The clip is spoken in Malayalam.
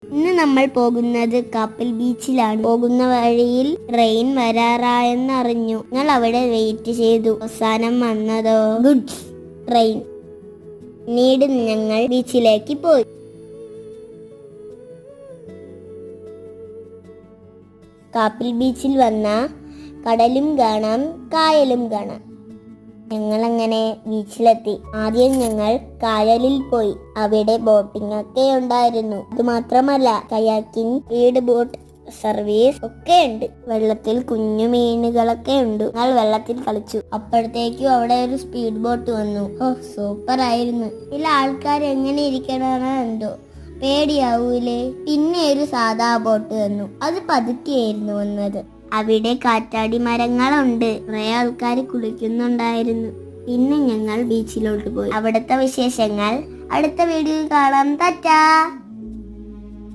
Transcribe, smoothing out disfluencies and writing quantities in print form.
ഇന്ന് നമ്മൾ പോകുന്നത് കപ്പിൽ ബീച്ചിലാണ്. പോകുന്ന വഴിയിൽ ട്രെയിൻ വരാറായെന്നറിഞ്ഞു. ഞങ്ങൾ അവിടെ വെയിറ്റ് ചെയ്തു. അവസാനം വന്നതോ ഗുഡ്സ് ട്രെയിൻ. പിന്നീട് ഞങ്ങൾ ബീച്ചിലേക്ക് പോയി. കാപ്പിൽ ബീച്ചിൽ വന്ന കടലും കാണാം, കായലും കാണാം. ഞങ്ങളങ്ങനെ ബീച്ചിലെത്തി. ആദ്യം ഞങ്ങൾ കായലിൽ പോയി. അവിടെ ബോട്ടിംഗ് ഒക്കെ ഉണ്ടായിരുന്നു. അതുമാത്രമല്ല, കയാക്കിംഗ്, സ്പീഡ് ബോട്ട് സർവീസ് ഒക്കെ ഉണ്ട്. വെള്ളത്തിൽ കുഞ്ഞു മീനുകളൊക്കെ ഉണ്ട്. ഞങ്ങൾ വെള്ളത്തിൽ കളിച്ചു. അപ്പോഴത്തേക്കും അവിടെ ഒരു സ്പീഡ് ബോട്ട് വന്നു. സൂപ്പർ ആയിരുന്നു. ചില ആൾക്കാർ എങ്ങനെ ഇരിക്കണമെന്നോ എന്തോ പേടിയാവൂലേ. പിന്നെ ഒരു സാധാ ബോട്ട് വന്നു. അത് പതുക്കെയായിരുന്നു വന്നത്. അവിടെ കാറ്റാടി മരങ്ങളുണ്ട്. കുറെ ആൾക്കാർ കുളിക്കുന്നുണ്ടായിരുന്നു. പിന്നെ ഞങ്ങൾ ബീച്ചിലോട്ട് പോയി. അവിടുത്തെ വിശേഷങ്ങൾ അടുത്ത വീഡിയോയിൽ കാണാം. ടാറ്റാ.